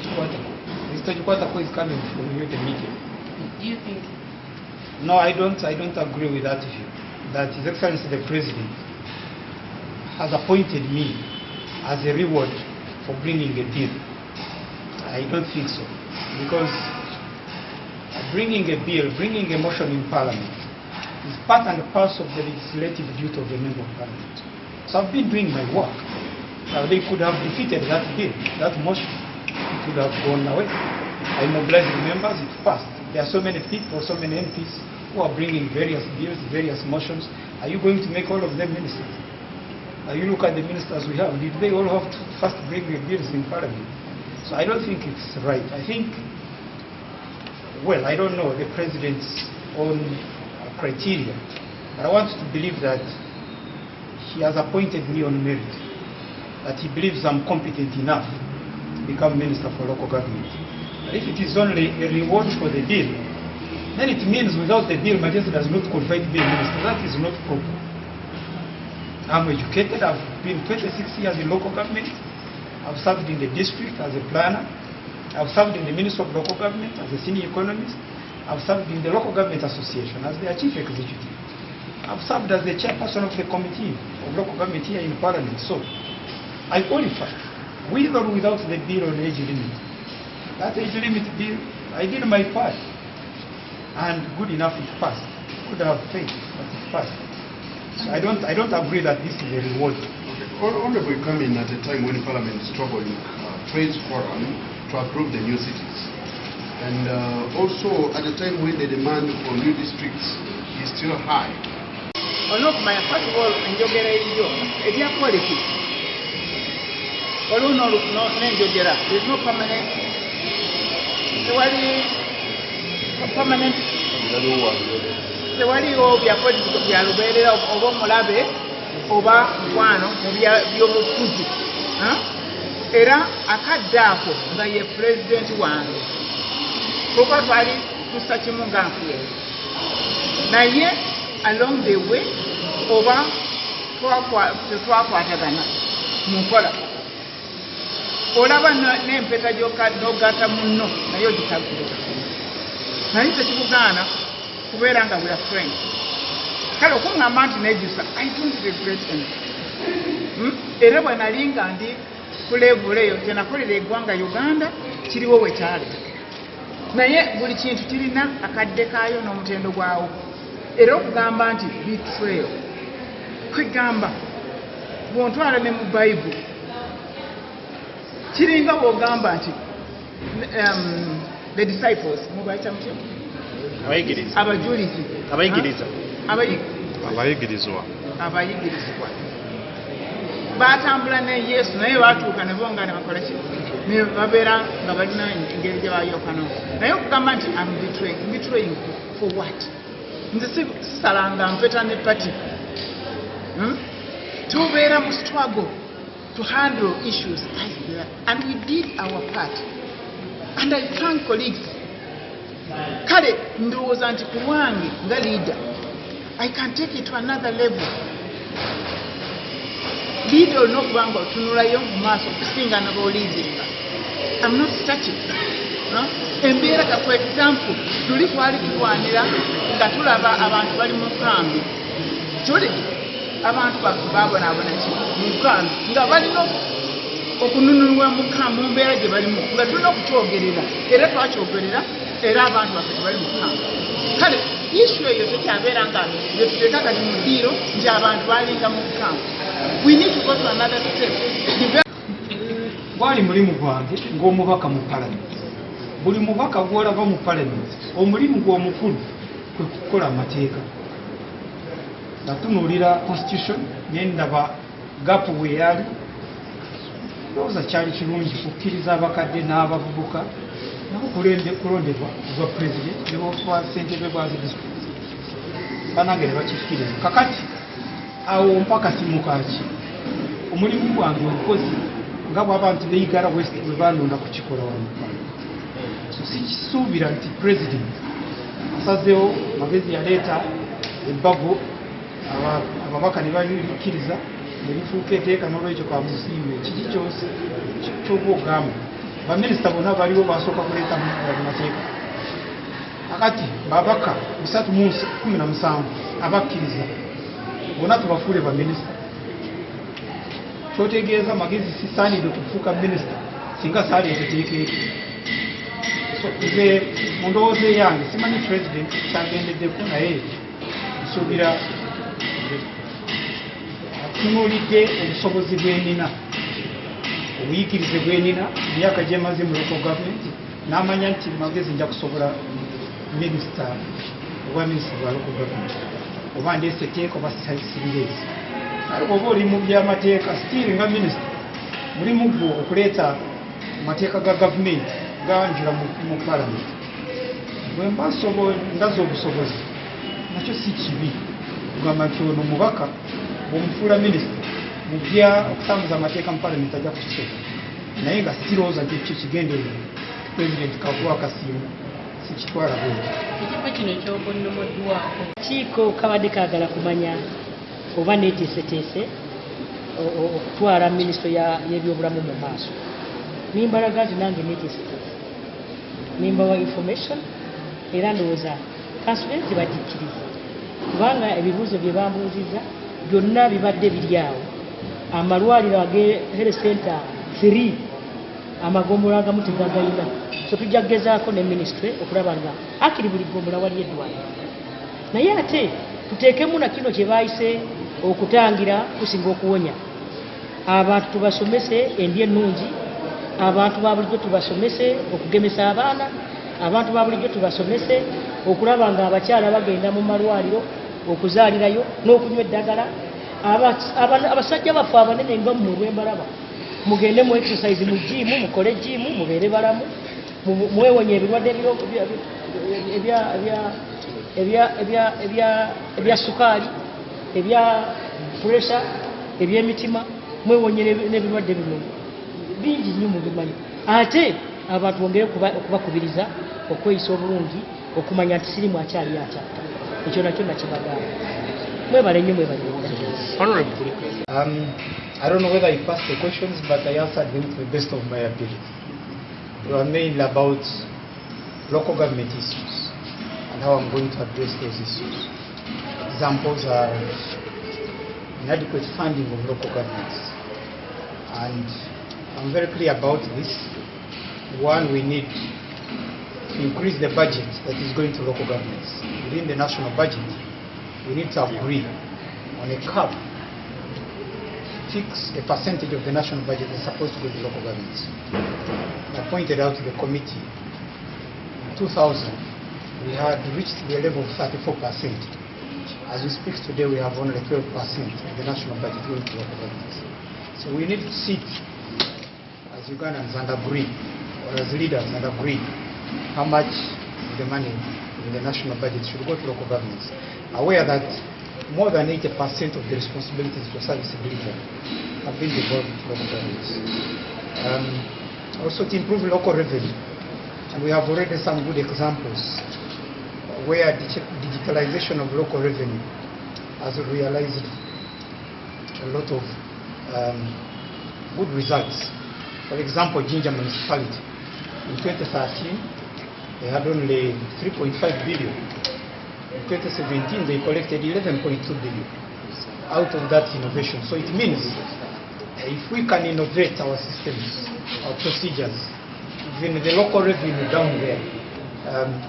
Mr. Chikwatako is coming from you, the media. Do you think? No, I don't agree with that issue. That His Excellency the President has appointed me as a reward for bringing a bill. I don't think so. Because bringing a bill, bringing a motion in Parliament is part and parcel of the legislative duty of the Member of Parliament. So I've been doing my work. Now they could have defeated that bill, that motion. It would have gone away. I mobilized the members, it passed. There are so many people, so many MPs who are bringing various bills, various motions. Are you going to make all of them ministers? You look at the ministers we have, did they all have to first bring the bills in Parliament? So I don't think it's right. I think, well, I don't know the President's own criteria, but I want to believe that he has appointed me on merit, that he believes I'm competent enough to become Minister for Local Government. But if it is only a reward for the bill, then it means without the bill, Majesty does not qualify to be a minister. That is not proper. I'm educated, I've been 26 years in local government. I've served in the district as a planner. I've served in the Ministry of Local Government as a senior economist. I've served in the Local Government Association as their chief executive. I've served as the chairperson of the committee of local government here in Parliament. So I qualify, with or without the bill on age limit. That age limit bill, I did my part. And good enough, it passed. Could have failed, but it passed. So I don't agree that this is a reward. Okay. Honorable, come in at a time when Parliament is struggling trades forum to approve the new cities, and also at a time when the demand for new districts is still high. First of all, enjogera ebyo ebya politics. Oluno n'enjogera. There is no permanent. Tewaliwo bya politics bya lubeerera oba omulabe oba mukwano mu by'obufuzi. Era akadde ako nga ye pulezidenti wange kuba twali tusa kimu nga nfuyeyo naye along the way oba tetwakwatagana mu nkola olaba n'empeta n'ogatta munno naye ogitagulira naye tekikugaana kubeera nga we are friends. Kale okuŋŋamba nti nejjusa I don't regret anything. Era bwe nali nga ndi ku level eyo tenakolera eggwanga Uganda kiriwo we kyali naye buli kintu kirina akadde kaayo n'omutendo gwawo. Era okugamba nti betrayal kwegamba bw'ontwala ne mu Bible kiringa bw'ogamba nti the disciples mubayita mutya abayigirizwa batambula ne Yesu naye batuuka ne bonga ne bakola ki ne babeera nga balina engeri gye bayookanamu naye okugamba nti I'm betraying for what? Nze sisalanga mpeta ne pati tubeera mu struggle to handle issues right there and we did our part and I thank colleagues. Kale ndowooza nti ku lwange nga leader I can take it to another level. Leader olina okuba nga otunulayo mu maaso okusinga n'abaoliizinga. I'm not static. Embeera ka for example tuli twali tulwanira nga tulaba abantu bali mu nkambi tuli abantu babonaabona ki mu nkambi nga balina okununulwa mu nkambi mu mbeera gye balimu nga tulina okukyogerera era twakyogerera era abantu baffe tebali mu nkambi. Kale issue eyo tekyabeera nga yetuteeka kati mu ddiiro nti abantu balinga mu nkambi. We need to go to another step. Gwali mulimu gwange ng'omubaka mu Parliament. Buli mubaka gw'olaba mu Parliament omulimu gw'omukulu kwe kukola amateeka. Natunuulira constitution ne ndaba gapu we yali ndowooza kyali kirungi kukkiriza abakadde n'abavubuka nabo kulondebwa bwa president ne bwa ssentebe bwa district banange ne bakikkiriza. Kakati awo mpaka simukaki omulimu gwange omukozi nga bw'abantu beigara west bwe banonda kukikola wano. So sikisuubira nti president asazeewo magezi yaleeta ebbago ababaka ne babikkiriza ne bifuuka etteeka n'olwekyo kamusiime kiki kyose ky'oba ogamba baminisita bonna baliwo basooka kuleeta mu mateeka akati babaka 317 abakkiriza bonna tubafuule baminisita kyotegeeza amagezi sisaanidde okufuuka minisita singa saaleeta teeka eki. So nze mu ndowooza eyange simanyi president kyagendeddeko naye nsuubira atunuulidde obusobozi bwenina obuyigirize bwenina emyaka gyemaze mu local government n'amanya nti magezi nja kusobola minisita oba minisita gwa local government oba ndeese teeka oba sirireezi. Naye oba oli mu byamateeka stiiri nga minisita mulimu gwo okuleeta amateeka ga gavumenti ganjula mu palamenti. Bwe mba ndaza obusobozi nakyo si kibi kugamba nti ono mubaka bw'omufuula minisita mu bya okutambuza amateeka mu palamenti ajja kukikola naye nga sirowooza nti ekyo kigenderera pulezidenti kaguwa kasiimu sikitwala bwekyo. Ekifo kino ky'obunnomoddwako kiiko kabadde kaagala kumanya oba neeteeseteese okutwala minisito y'ebyobulamu mu maaso. Nimbalaga nti nange neeteeseteese nimbawa information era ndowooza kansulenti bagikkiriza kubanga ebibuuzo bye bambuuzizza byonna bibadde biri awo. Amalwaliro age health center 3 amagombolola agamu tegagayina, so tujja kugezaako ne ministry okulaba nga akiri buli gombola wali eddwaliro. Naye ate tuteekemu na kino kye baayise okutangira kusinga okuwonya. Abantu tubasomese endi ennungi, abantu ba bulijjo tubasomese okugemesa abaana, abantu ba bulijjo tubasomese okulaba nga abakyala bagenda mu malwaliro okuzaalirayo n'okunywa eddagala. Abasajja baffe abanene nga mu lwembalaba mugende mu exercise mu jimu, mukole jimu, mubeere balamu, mwewonye ebirwadde ebya sukaali, ebya pressure, ebyemitima, mwewonye n'ebirwadde bino bingi nnyo mubimanyi. Ate abantu bongere okubakubiriza okweyisa obulungi, okumanya nti sirimu akyali akyata. Ekyo nakyo nakibagamba. Mwebale nnyo, mwebale nnyo. I don't know whether you passed the questions, but I answered them to the best of my ability. They were mainly about local government issues and how I'm going to address those issues. Examples are inadequate funding of local governments. And I'm very clear about this. One, we need to increase the budget that is going to local governments. Within the national budget, we need to agree on a cap, fix a percentage of the national budget that's supposed to go to local governments. I pointed out to the committee, in 2000, we had reached the level of 34%. As we speak today, we have only 12% of the national budget going to local governments. So we need to sit as Ugandans and agree, or as leaders and agree, how much of the money in the national budget should go to local governments. Aware that more than 80% of the responsibilities for service delivery have been devolved to local governments. Also to improve local revenue, and we have already some good examples where digitalization of local revenue has realized a lot of good results. For example, Jinja municipality, in 2013, they had only 3.5 billion. In 2017, they collected 11.2 billion out of that innovation. So it means if we can innovate our systems, our procedures, even the local revenue down there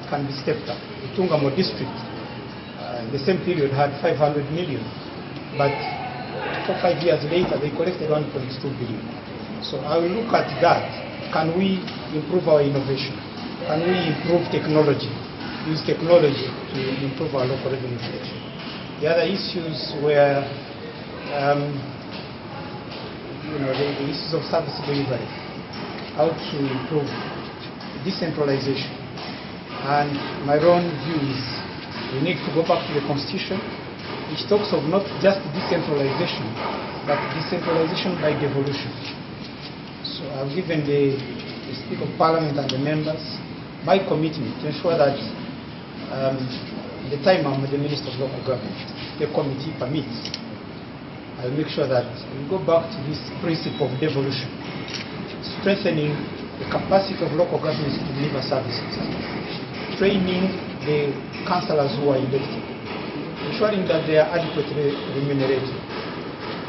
can be stepped up. The Tungamo district, in the same period, had 500 million, but 5 years later, they collected 1.2 billion. So I will look at that. Can we improve our innovation? Can we improve technology? Use technology to improve our local revenue collection. The other issues were, the issues of service delivery, how to improve decentralization. And my own view is we need to go back to the Constitution, which talks of not just decentralization, but decentralization by devolution. So I've given the Speaker of Parliament and the members my commitment to ensure that the time I'm the Minister of Local Government, the committee permits, I'll make sure that we go back to this principle of devolution, strengthening the capacity of local governments to deliver services, training the councillors who are elected, ensuring that they are adequately remunerated,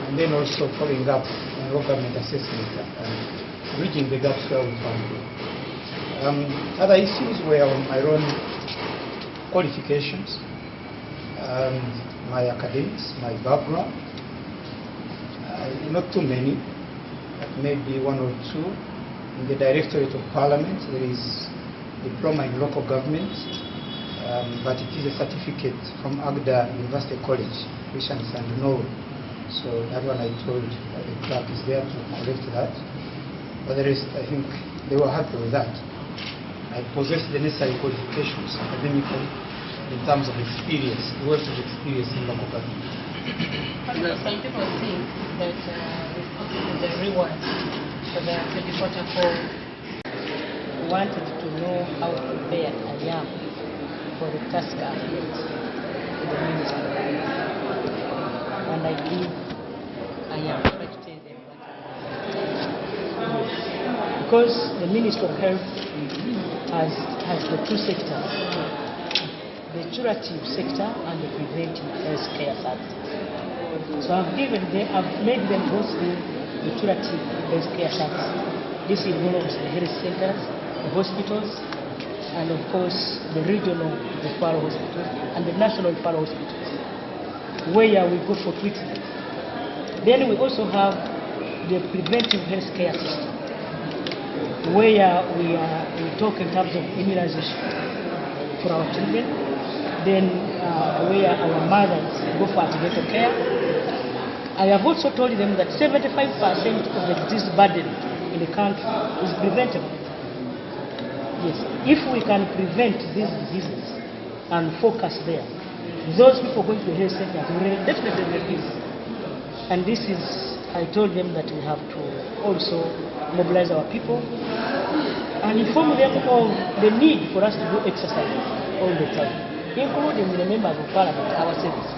and then also following up on local government assessment and bridging the gaps where we found them. Other issues were on my own qualifications, my academics, my background. Not too many, but maybe one or two. In the Directorate of Parliament, there is diploma in local government, but it is a certificate from Agda University College, Christians and Norway. So that one I told the clerk is there to collect that. But the rest, I think they were happy with that. I possess the necessary qualifications academically in terms of experience, work of experience in local government. Some people think that the reward for the 2044 wanted to know how prepared I am for the task ahead to the ministry. And I believe I am trying to tell them that. Because the Ministry of Health has the two sectors, the curative sector and the preventive health care services. So I've made them go through the curative health care service. This involves the health centers, the hospitals, and of course the regional referral hospitals and the national referral hospitals, where we go for treatment. Then we also have the preventive health care system, where we talk in terms of immunization for our children, then where our mothers go for antenatal care. I have also told them that 75% of the disease burden in the country is preventable. Yes, if we can prevent these diseases and focus there, those people going to the health centers will definitely reduce. And this is, I told them that we have to also mobilize our people and inform them of the need for us to do exercise all the time, including the members of Parliament, ourselves.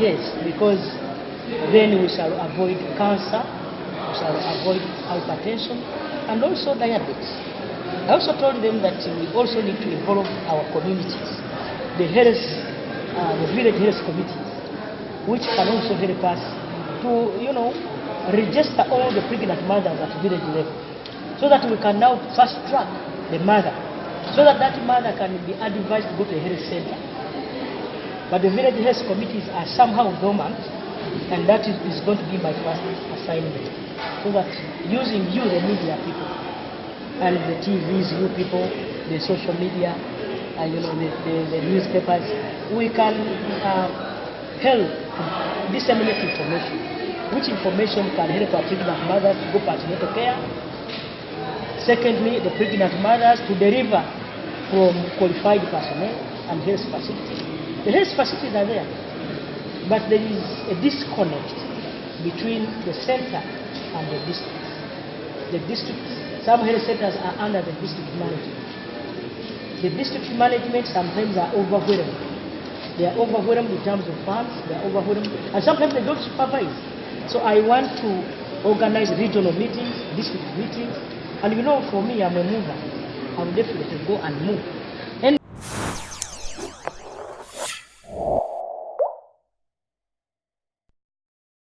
Yes, because then we shall avoid cancer, we shall avoid hypertension, and also diabetes. I also told them that we also need to involve our communities, the village health committees, which can also help us to, register all the pregnant mothers at village level, so that we can now fast track the mother, so that mother can be advised to go to a health center. But the village health committees are somehow dormant, and that is going to be my first assignment, so that using you, the media people, and the TVs, you people, the social media, the newspapers, we can help disseminate information, which information can help our pregnant mothers to go for antenatal care. Secondly, the pregnant mothers to deliver from qualified personnel and health facilities. The health facilities are there, but there is a disconnect between the center and the districts. The districts, some health centers are under the district management. The district management sometimes are overwhelmed. They are overwhelmed in terms of funds, they are overwhelmed, and sometimes they don't supervise. So I want to organize regional meetings, district meetings, and for me, I'm a mover. I will definitely go and move